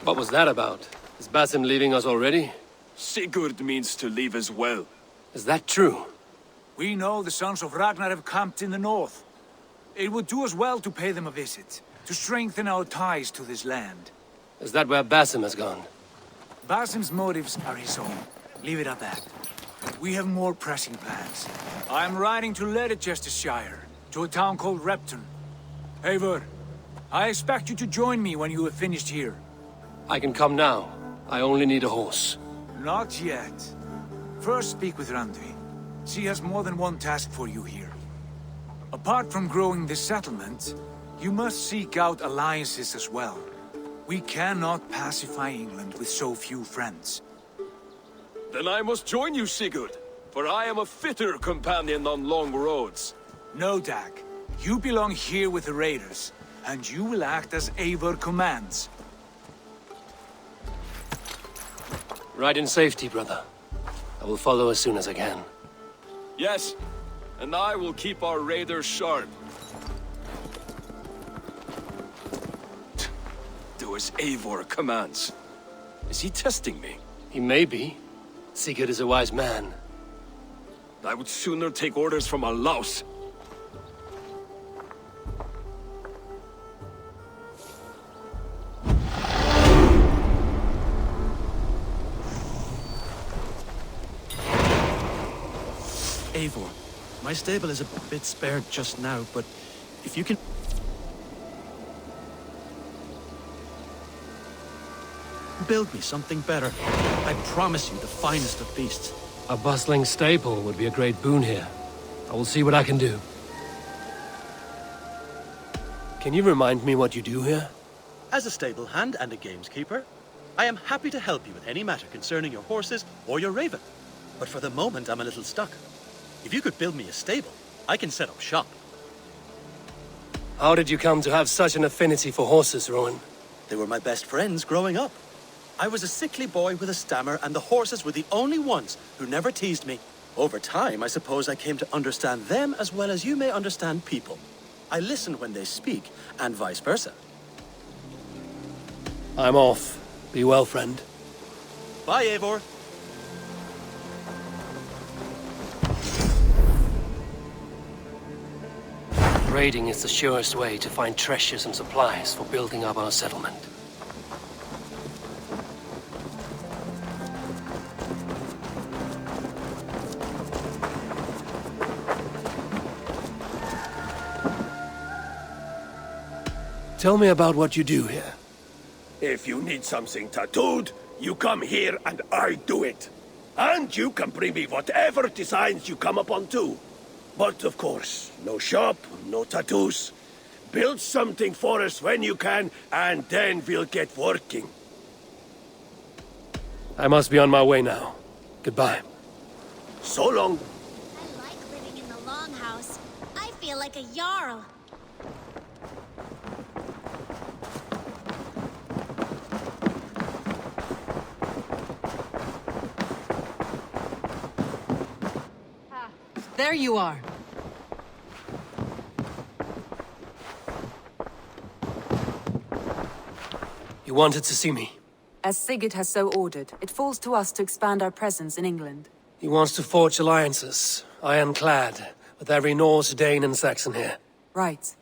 What was that about? Is Basim leaving us already? Sigurd means to leave as well. Is that true? We know the sons of Ragnar have camped in the north. It would do us well to pay them a visit, to strengthen our ties to this land. Is that where Basim has gone? Basim's motives are his own. Leave it at that. We have more pressing plans. I am riding to Leicestershire, to a town called Repton. Eivor, I expect you to join me when you have finished here. I can come now. I only need a horse. Not yet. First speak with Randvi. She has more than one task for you here. Apart from growing this settlement, you must seek out alliances as well. We cannot pacify England with so few friends. Then I must join you, Sigurd, for I am a fitter companion on long roads. No, Dag. You belong here with the raiders, and you will act as Eivor commands. Ride in safety, brother. I will follow as soon as I can. Yes, and I will keep our raiders sharp. Do as Eivor commands. Is he testing me? He may be. Sigurd is a wise man. I would sooner take orders from a louse. Eivor, my stable is a bit spared just now, but if you can... build me something better, I promise you the finest of beasts. A bustling stable would be a great boon here. I will see what I can do. Can you remind me what you do here? As a stable hand and a gameskeeper, I am happy to help you with any matter concerning your horses or your raven. But for the moment, I'm a little stuck. If you could build me a stable, I can set up shop. How did you come to have such an affinity for horses, Rowan? They were my best friends growing up. I was a sickly boy with a stammer, and the horses were the only ones who never teased me. Over time, I suppose I came to understand them as well as you may understand people. I listen when they speak, and vice versa. I'm off. Be well, friend. Bye, Eivor. Raiding is the surest way to find treasures and supplies for building up our settlement. Tell me about what you do here. If you need something tattooed, you come here and I do it. And you can bring me whatever designs you come upon too. But of course, no shop, no tattoos. Build something for us when you can, and then we'll get working. I must be on my way now. Goodbye. So long. I like living in the longhouse. I feel like a jarl. There you are. You wanted to see me? As Sigurd has so ordered, it falls to us to expand our presence in England. He wants to forge alliances, ironclad, with every Norse, Dane and Saxon here. Right.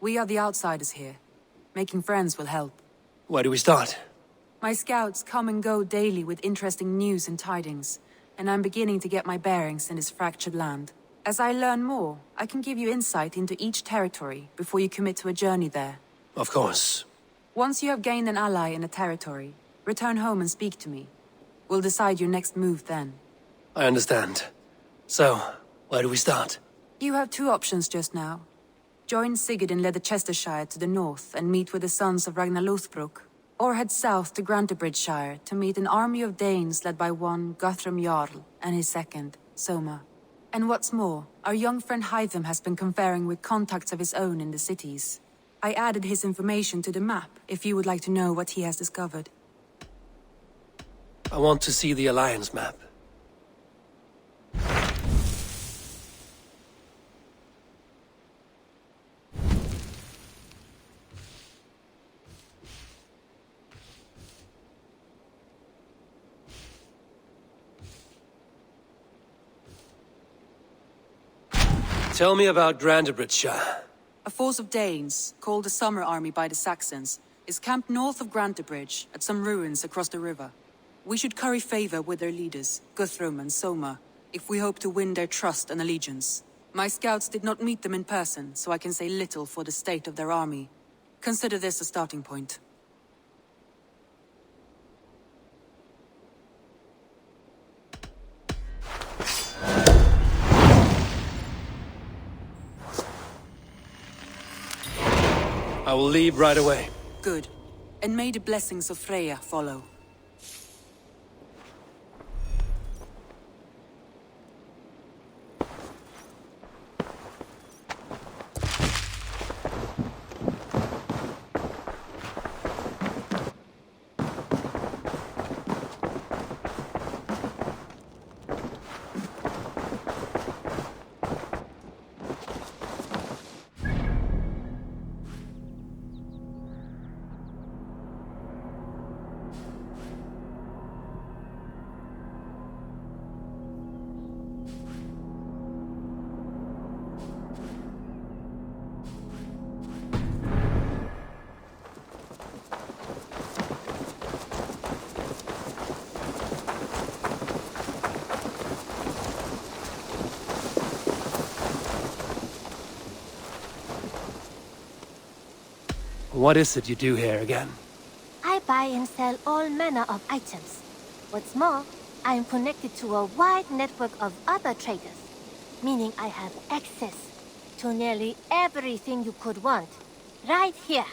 We are the outsiders here. Making friends will help. Where do we start? My scouts come and go daily with interesting news and tidings, and I'm beginning to get my bearings in this fractured land. As I learn more, I can give you insight into each territory before you commit to a journey there. Of course. Once you have gained an ally in a territory, return home and speak to me. We'll decide your next move then. I understand. So, where do we start? You have two options just now. Join Sigurd in Leicestershire to the north and meet with the sons of Ragnar Lothbrok, or head south to Grantebridgeshire to meet an army of Danes led by one Guthrum Jarl and his second, Soma. And what's more, our young friend Hytham has been conferring with contacts of his own in the cities. I added his information to the map, if you would like to know what he has discovered. I want to see the Alliance map. Tell me about Grantebridgeshire. A force of Danes, called the Summer Army by the Saxons, is camped north of Grantebridge at some ruins across the river. We should curry favor with their leaders, Guthrum and Soma, if we hope to win their trust and allegiance. My scouts did not meet them in person, so I can say little for the state of their army. Consider this a starting point. I will leave right away. Good. And may the blessings of Freya follow. What is it you do here again? I buy and sell all manner of items. What's more, I am connected to a wide network of other traders, meaning I have access to nearly everything you could want, right here.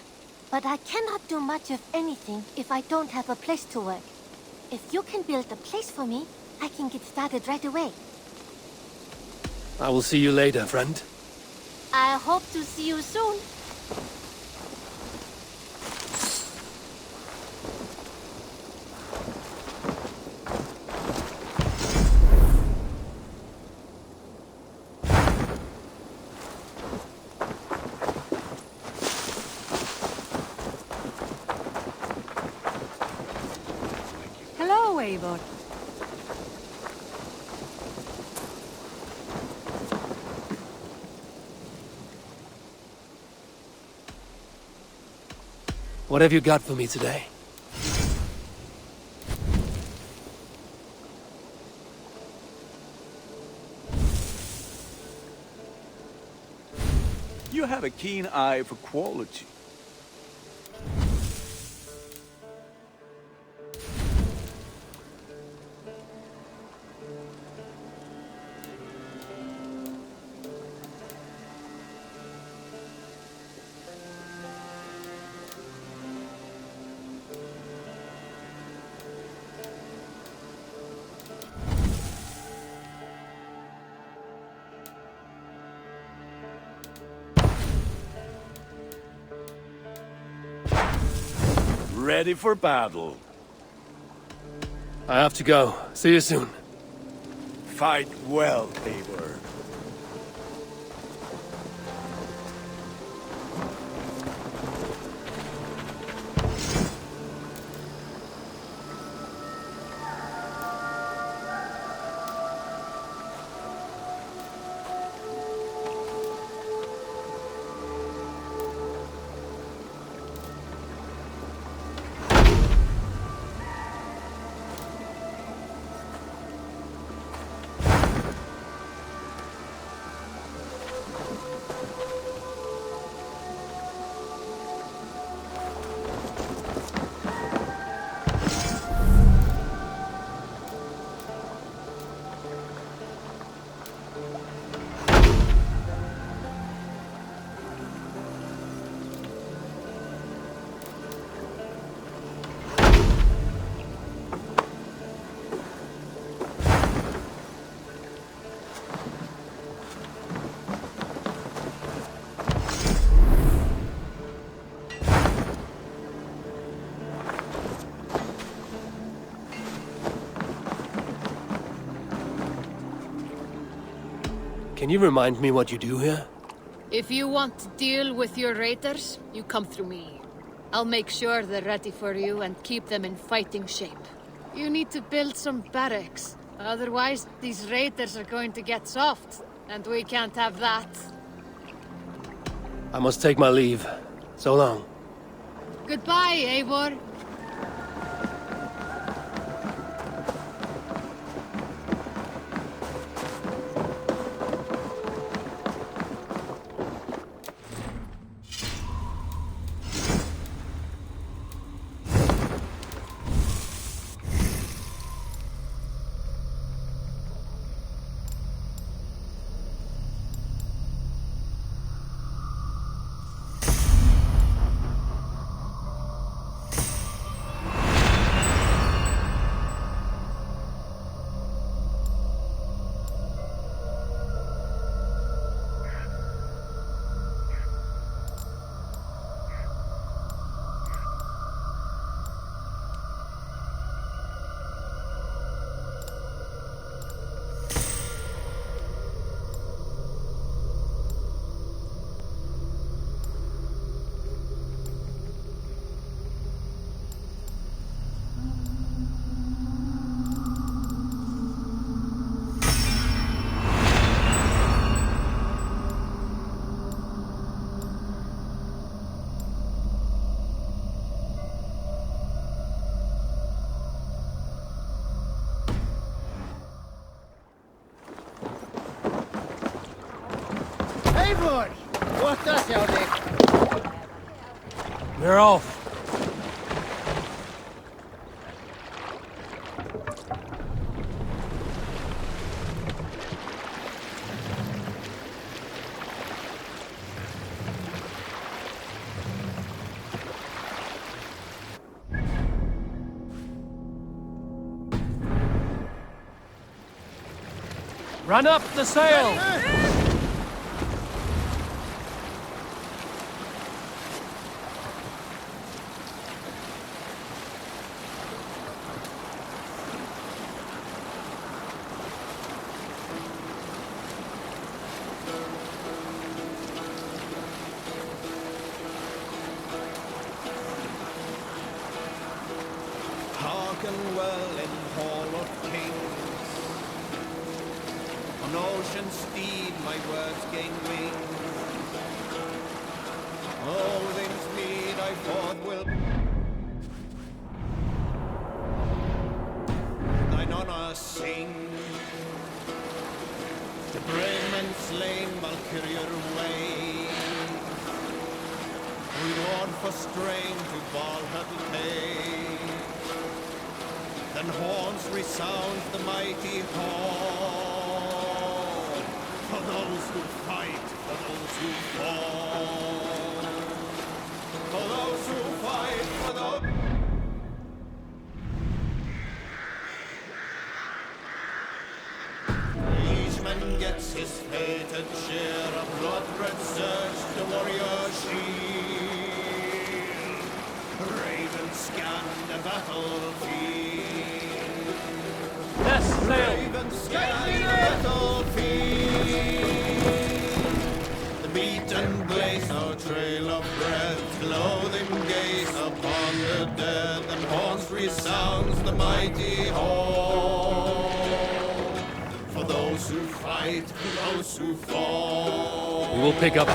But I cannot do much of anything if I don't have a place to work. If you can build a place for me, I can get started right away. I will see you later, friend. I hope to see you soon. Hello, Eivor. What have you got for me today? You have a keen eye for quality. Ready for battle. I have to go. See you soon. Fight well, Eivor. Can you remind me what you do here? If you want to deal with your raiders, you come through me. I'll make sure they're ready for you and keep them in fighting shape. You need to build some barracks. Otherwise, these raiders are going to get soft. And we can't have that. I must take my leave. So long. Goodbye, Eivor. Eivor! What hjá þig? We're off. Run up the sail! Hearken well in Hall of Kings. On ocean steed my words gain wings. Odin's mead I forth will. Thine honor sing. The brave men slain Valkyrier way. We mourn for strain to Valhalla pay. Then horns resound the mighty horn. For those who fight, for those who fall. For those who fight, for those... Each man gets his fated share of blood-red surge, the warrior shield. Ravens scan the battlefield. Yes, sail! Ravens scan the battlefield. The beaten blaze no trail of breath, clothing gaze upon the dead, and horns resounds the mighty horn. For those who fight, for those who fall. We will pick up.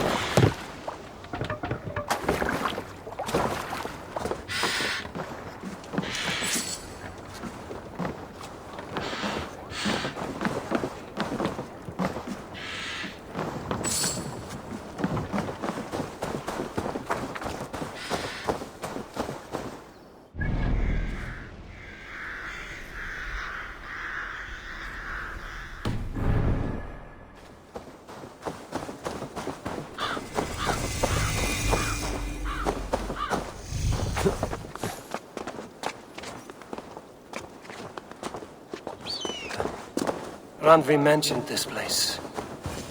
Randvi mentioned this place.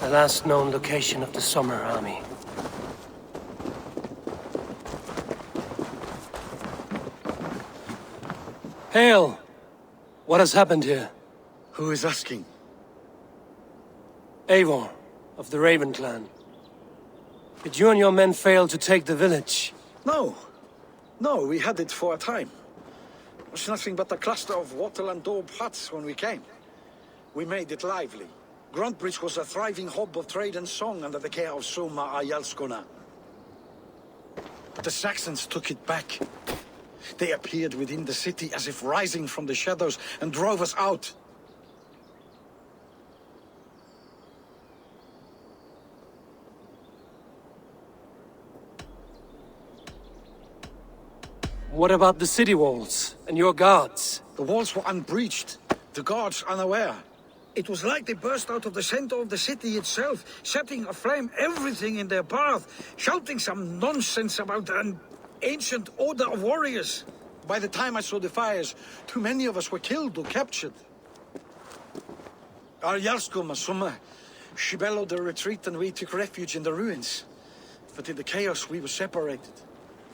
The last known location of the Summer Army. Hail! What has happened here? Who is asking? Eivor, of the Raven clan. Did you and your men fail to take the village? No. No, we had it for a time. It was nothing but a cluster of wattle and daub huts when we came. We made it lively. Gruntbridge was a thriving hub of trade and song under the care of Soma Ayalskona. But the Saxons took it back. They appeared within the city as if rising from the shadows and drove us out. What about the city walls and your guards? The walls were unbreached, the guards unaware. It was like they burst out of the center of the city itself, setting aflame everything in their path, shouting some nonsense about an ancient order of warriors. By the time I saw the fires, too many of us were killed or captured. Our Jarlskoma, Summa, she bellowed the retreat and we took refuge in the ruins. But in the chaos we were separated.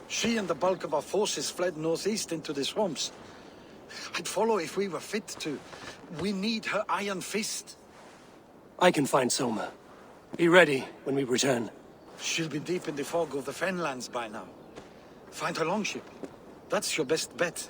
She and the bulk of our forces fled northeast into the swamps. I'd follow if we were fit to. We need her iron fist. I can find Soma. Be ready when we return. She'll be deep in the fog of the Fenlands by now. Find her longship. That's your best bet.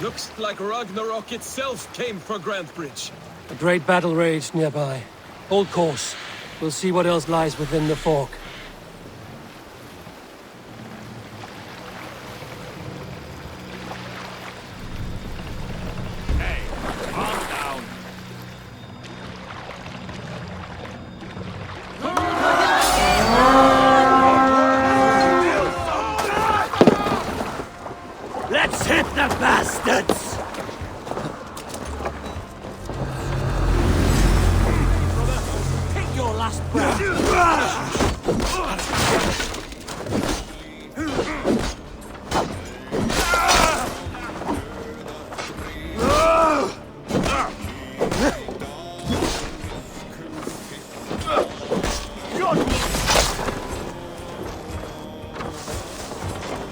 Looks like Ragnarok itself came for Grantebridge. A great battle raged nearby. Hold course. We'll see what else lies within the fork. Hey, calm down. Let's hit the bastards! Take your last breath!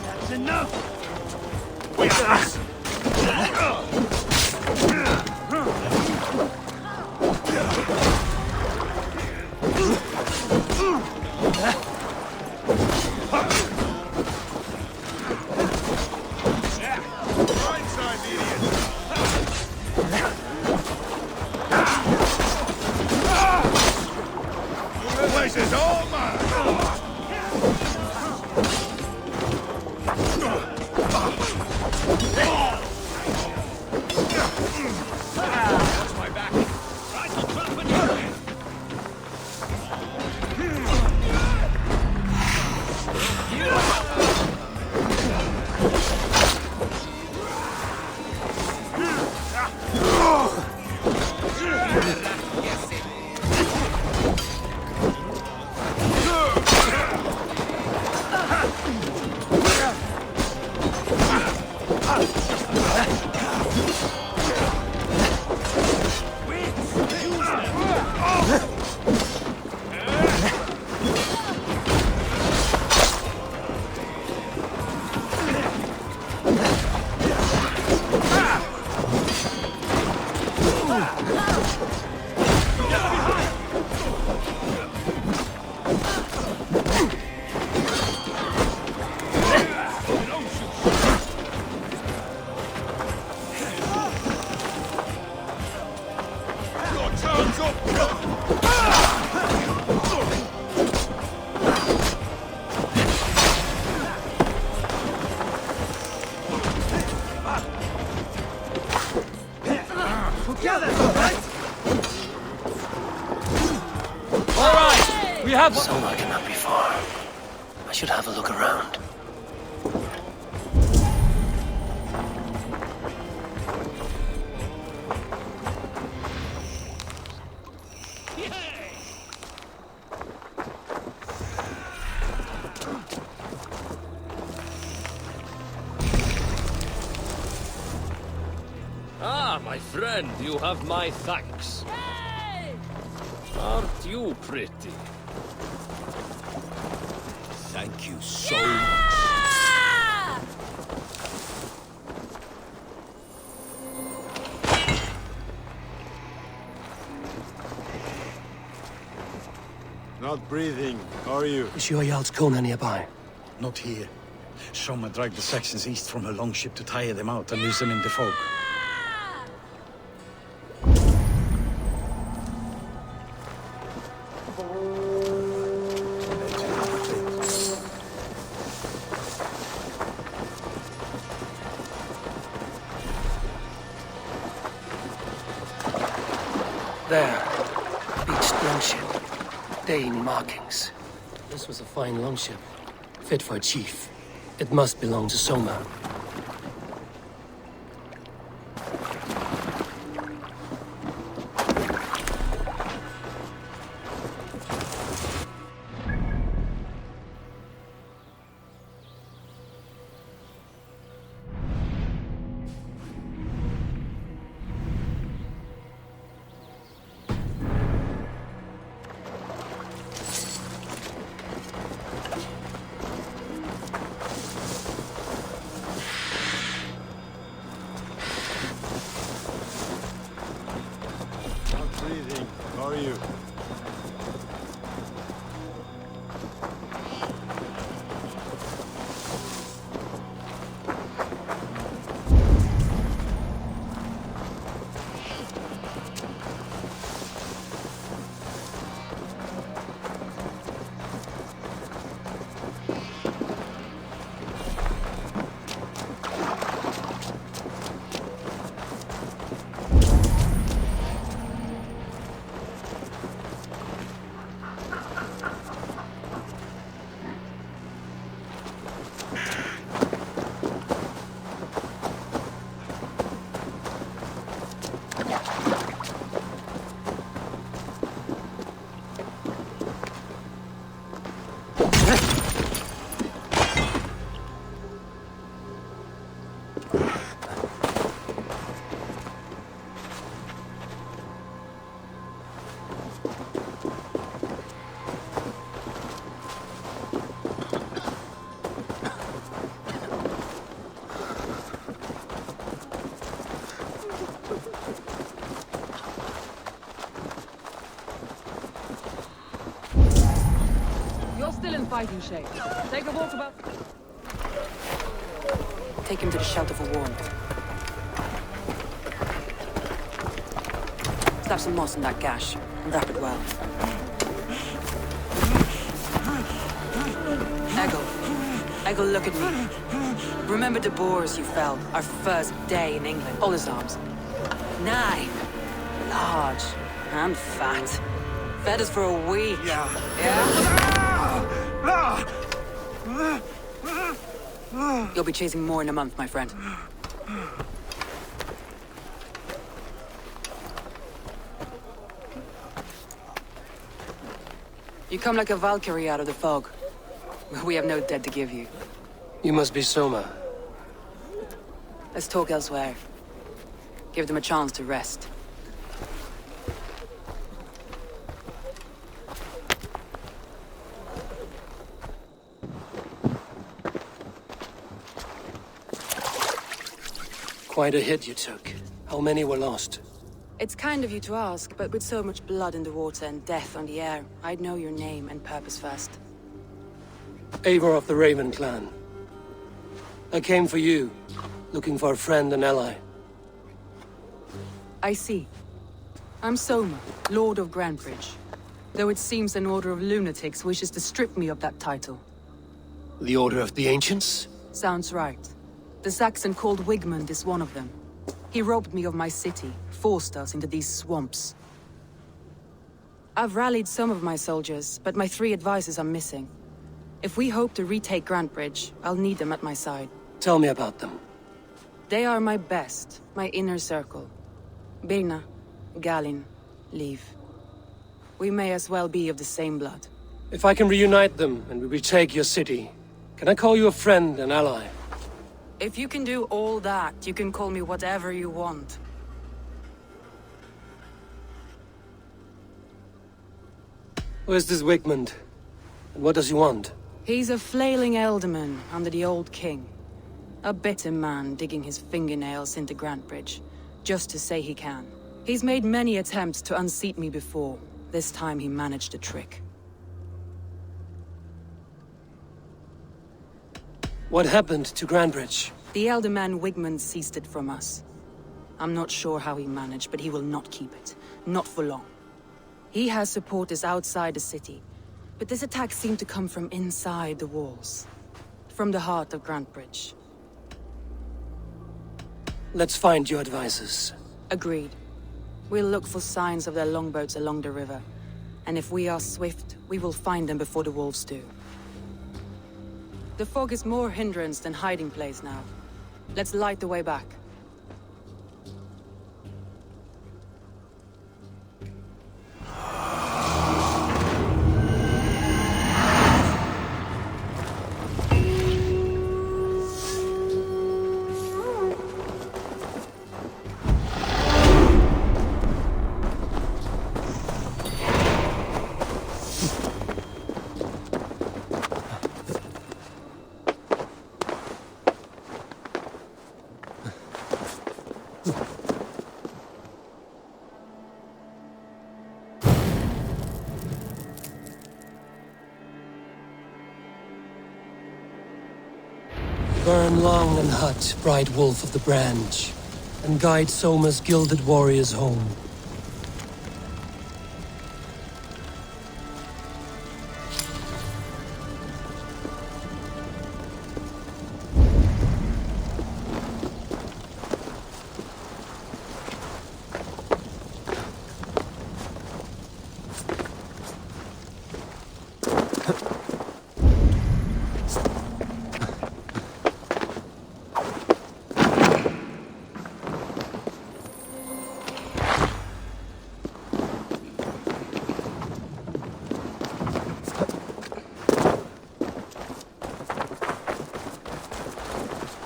That's enough! This is all mine! Watch my back. Try to trap an enemy. So I cannot be far. I should have a look around. Ah, my friend, you have my thanks. Aren't you pretty? Thank you so much. Not breathing, are you? Is your Jarl's Kona nearby? Not here. Soma dragged the Saxons east from her longship to tire them out and lose them in the fog. There. Beached longship. Dane markings. This was a fine longship. Fit for a chief. It must belong to Soma. How are you? Still in fighting shape. Take a walk about. Take him to the shelter for warmth. Slap some moss in that gash and wrap it well. Eggle, look at me. Remember the boars you felled our first day in England? All his arms. 9. Large and fat. Fed us for a week. Yeah? You'll be chasing more in a month, my friend. You come like a Valkyrie out of the fog. We have no dead to give you. You must be Soma. Let's talk elsewhere. Give them a chance to rest. Quite a hit you took. How many were lost? It's kind of you to ask, but with so much blood in the water and death on the air, I'd know your name and purpose first. Eivor of the Raven clan. I came for you, looking for a friend and ally. I see. I'm Soma, Lord of Grantebridge. Though it seems an order of lunatics wishes to strip me of that title. The Order of the Ancients? Sounds right. The Saxon called Wigmund is one of them. He robbed me of my city, forced us into these swamps. I've rallied some of my soldiers, but my 3 advisors are missing. If we hope to retake Grantebridge, I'll need them at my side. Tell me about them. They are my best, my inner circle. Birna, Galin, Liv. We may as well be of the same blood. If I can reunite them and we retake your city, can I call you a friend and ally? If you can do all that, you can call me whatever you want. Where's this Wigmund? And what does he want? He's a flailing elderman under the old king. A bitter man digging his fingernails into Grantebridge, just to say he can. He's made many attempts to unseat me before. This time he managed a trick. What happened to Grantebridge? The elder man Wigmund seized it from us. I'm not sure how he managed, but he will not keep it. Not for long. He has supporters outside the city, but this attack seemed to come from inside the walls. From the heart of Grantebridge. Let's find your advisors. Agreed. We'll look for signs of their longboats along the river. And if we are swift, we will find them before the wolves do. The fog is more hindrance than hiding place now. Let's light the way back. Burn long and hot, bright wolf of the branch, and guide Soma's gilded warriors home.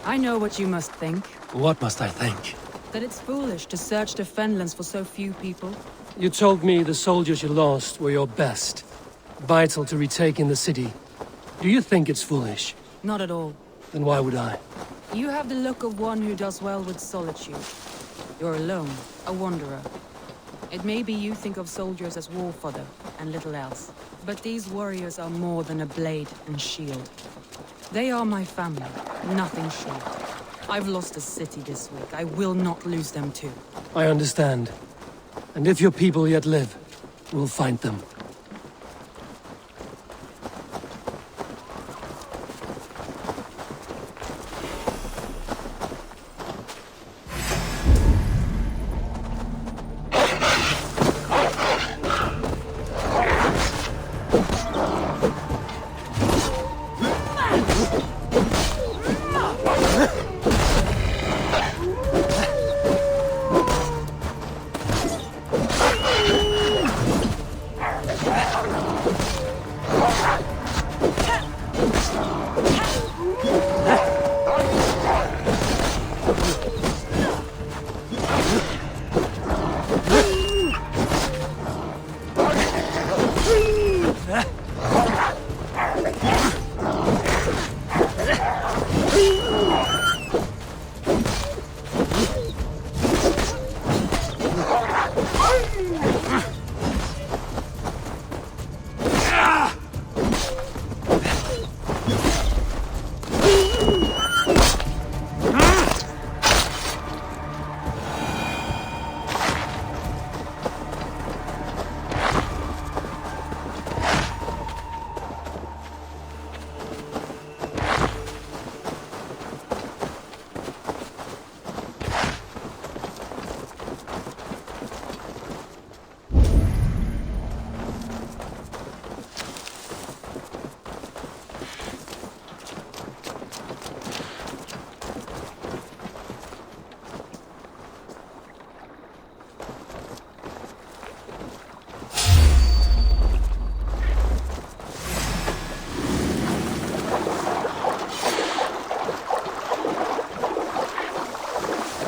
I know what you must think. What must I think? That it's foolish to search the Fenlands for so few people. You told me the soldiers you lost were your best. Vital to retaking the city. Do you think it's foolish? Not at all. Then why would I? You have the look of one who does well with solitude. You're alone, a wanderer. It may be you think of soldiers as war fodder, and little else. But these warriors are more than a blade and shield. They are my family, nothing short. I've lost a city this week. I will not lose them too. I understand. And if your people yet live, we'll find them.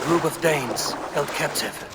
Group of Danes held captive.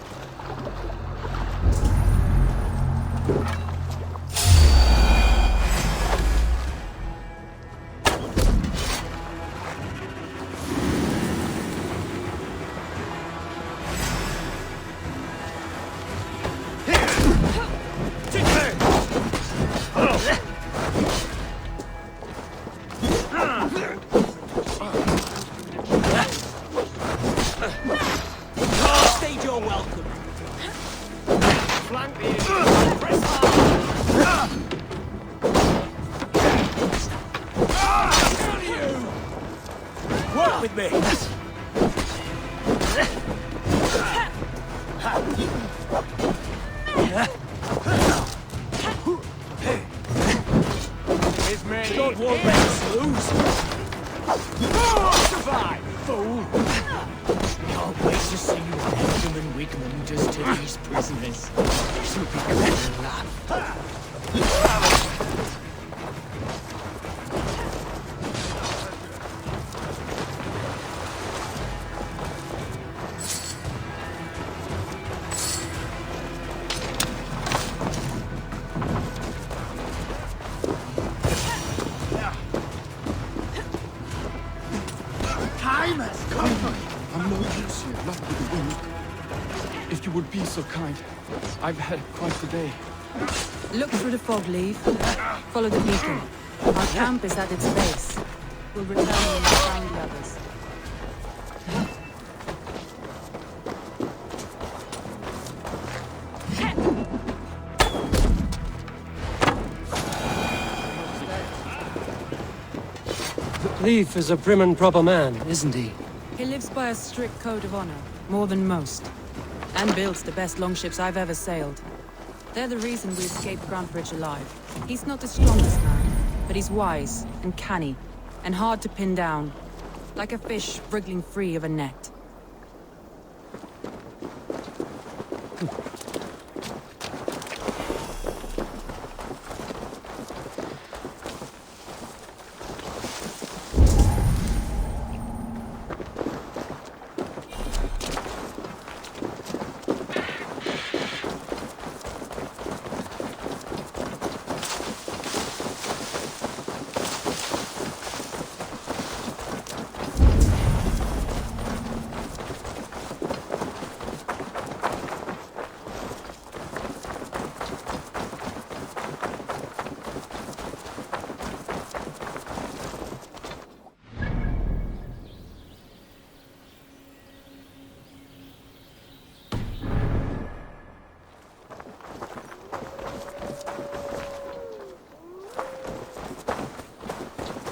So kind. I've had quite the day. Look through the fog, Leave. Follow the beacon. Our camp is at its base. will return when we find the others. Leif is a prim and proper man, isn't he? He lives by a strict code of honor, more than most. And builds the best longships I've ever sailed. They're the reason we escaped Grantebridge alive. He's not the strongest man, but he's wise and canny, and hard to pin down. Like a fish wriggling free of a net.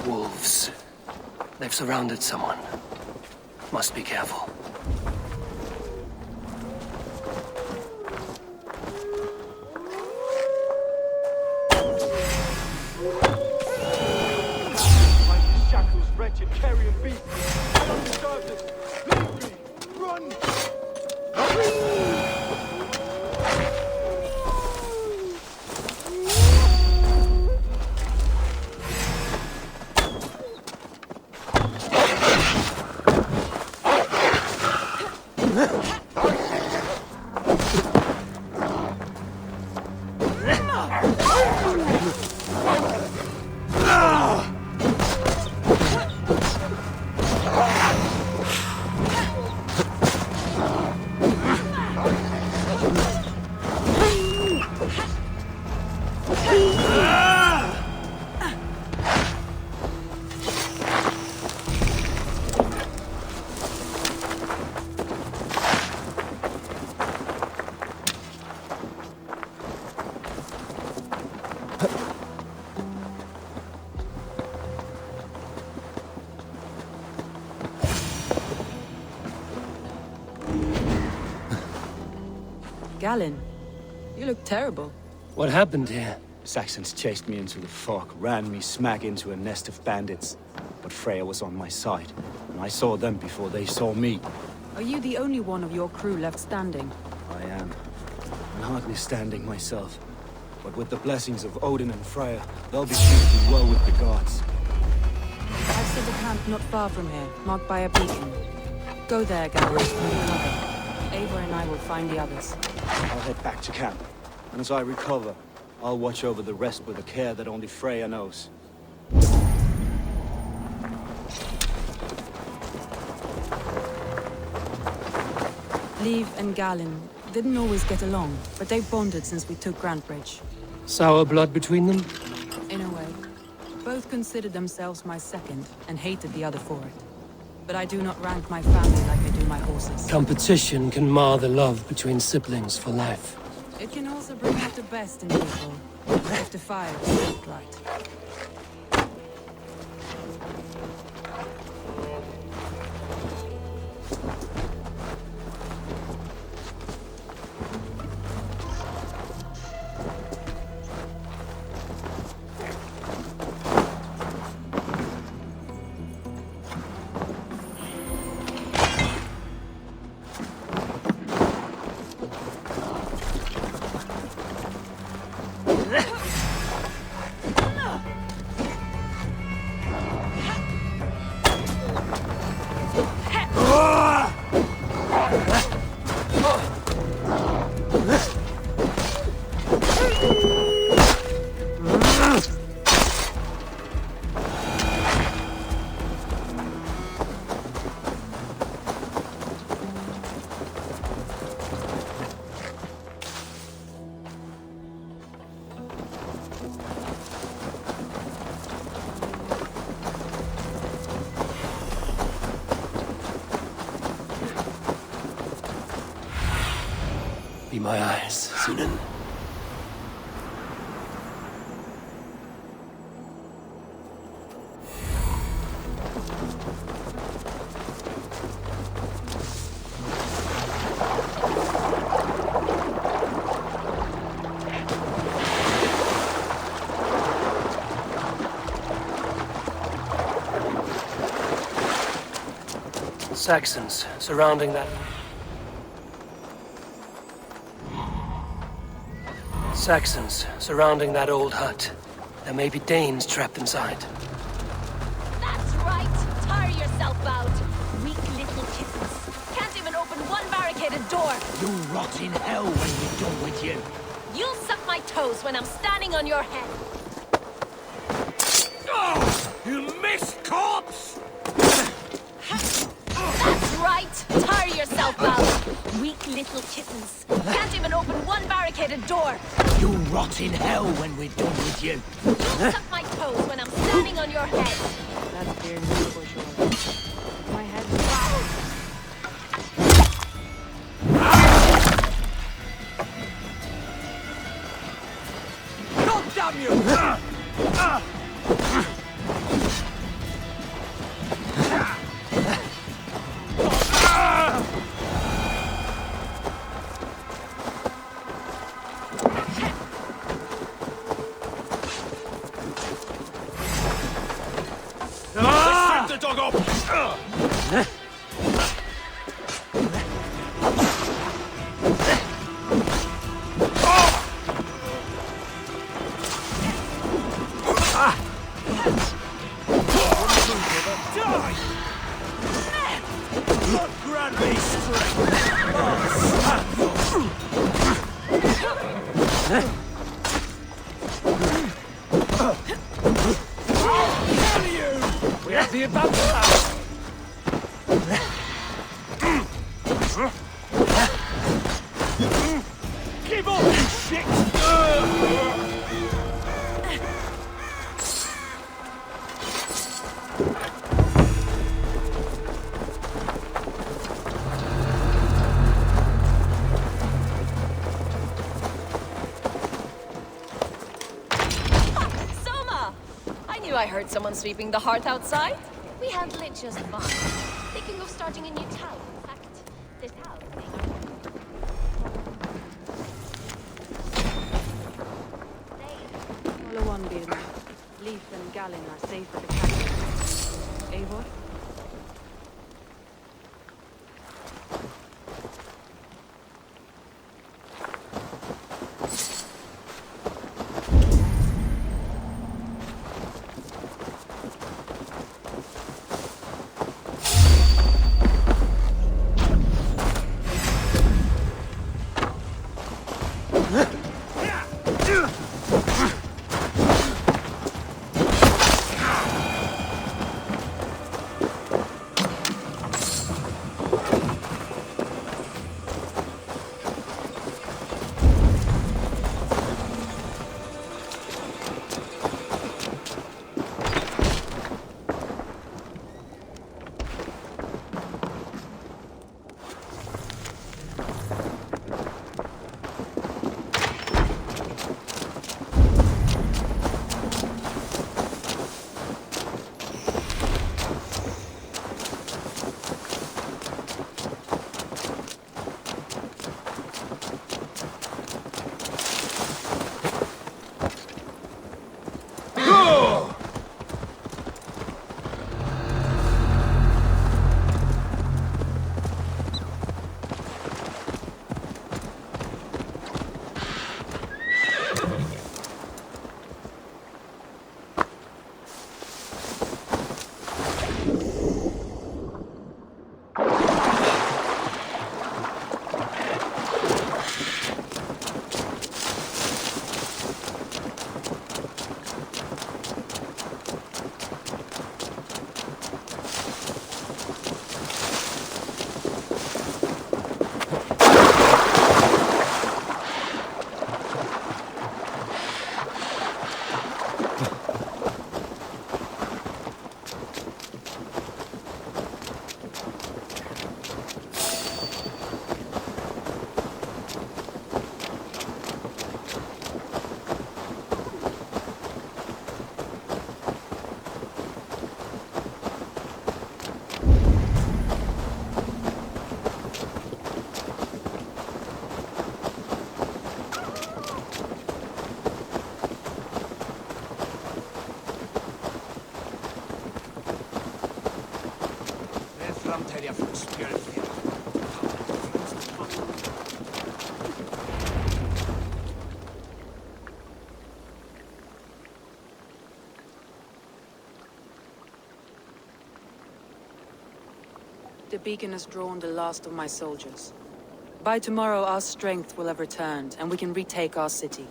Wolves. They've surrounded someone. Must be careful. Shackles, wretched, carrion beast. I don't deserve this. Leave me. Run. Galen, you look terrible. What happened here? Saxons chased me into the fog, ran me smack into a nest of bandits. But Freya was on my side, and I saw them before they saw me. Are you the only one of your crew left standing? I am. And hardly standing myself. But with the blessings of Odin and Freya, they'll be treated well with the gods. I've set a camp not far from here, marked by a beacon. Go there, Galen, and recover. Eivor and I will find the others. I'll head back to camp, and as I recover, I'll watch over the rest with a care that only Freya knows. Liv and Galen didn't always get along, but they've bonded since we took Grantebridge. Sour blood between them? In a way. Both considered themselves my second, and hated the other for it. But I do not rank my family like I do my horses. Competition can mar the love between siblings for life. It can also bring out the best in people, if the fire is cooked right. be my eyes, Sunan. Saxons surrounding that... Saxons surrounding that old hut. There may be Danes trapped inside. That's right! Tire yourself out! Weak little kittens. Can't even open one barricaded door! You'll rot in hell when we're done with you. You'll suck my toes when I'm standing on your head! Oh! You missed, corpse! That's right! Tire yourself out! Weak little kittens. Can't even open one barricaded door! You'll rot in hell when we're done with you. You'll suck my toes when I'm standing on your head! That's clear news for sure. My head... God damn you! The dog up! Grant me strength! We have the advantage! Give up, you shit! Soma! I knew I heard someone sweeping the hearth outside. We handle it just fine. Thinking of starting a new town. In fact, this house Follow on, Birna. Leif and Gallin are safe at the castle. Eivor? beacon has drawn the last of my soldiers. By tomorrow, our strength will have returned, and we can retake our city.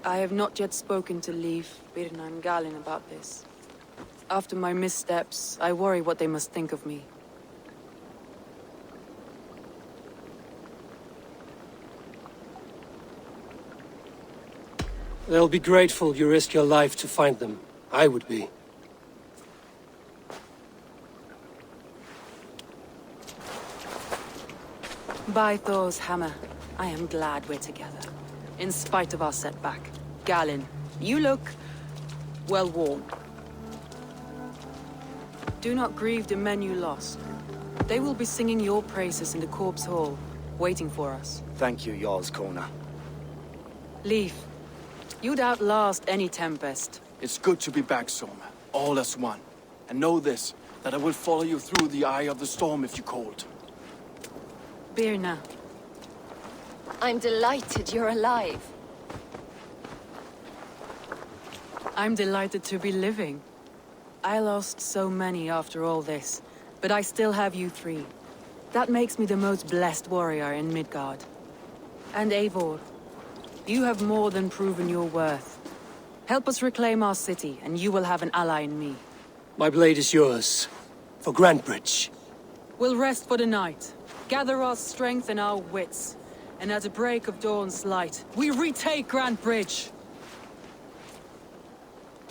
I have not yet spoken to Leif, Birna, and Galin about this. After my missteps, I worry what they must think of me. They'll be grateful you risk your life to find them. I would be. By Thor's hammer, I am glad we're together. In spite of our setback. Galin, you look... well worn. Do not grieve the men you lost. They will be singing your praises in the Corpse Hall, waiting for us. Thank you, Jarl's Kona. Leif, you'd outlast any tempest. It's good to be back, Soma. All as one. And know this, that I will follow you through the eye of the storm if you called. Birna. I'm delighted you're alive. I'm delighted to be living. I lost so many after all this, but I still have you three. That makes me the most blessed warrior in Midgard. And Eivor, you have more than proven your worth. Help us reclaim our city, and you will have an ally in me. My blade is yours. For Grantebridge. We'll rest for the night. Gather our strength and our wits. And at the break of dawn's light, we retake Grantebridge!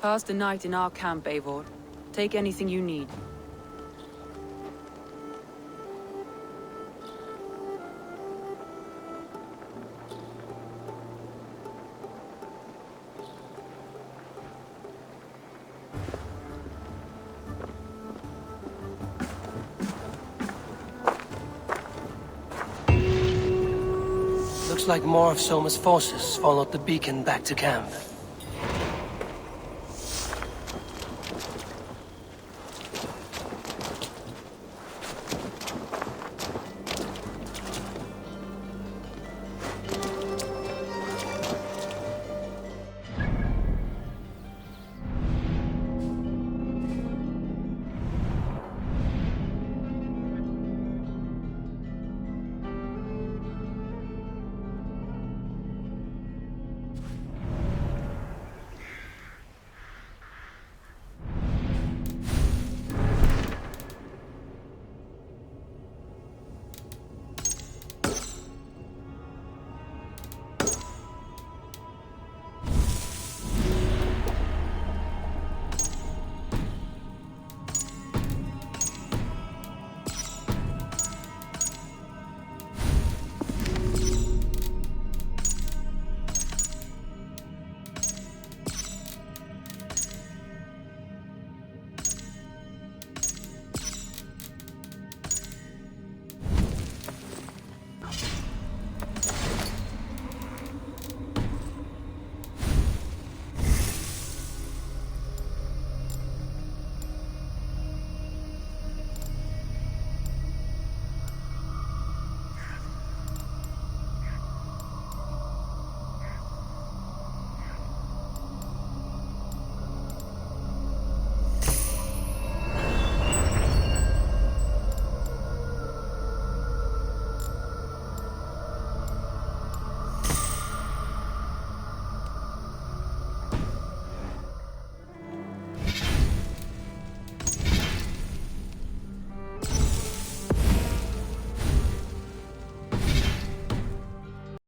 Pass the night in our camp, Eivor. Take anything you need. Looks like more of Soma's forces followed the beacon back to camp.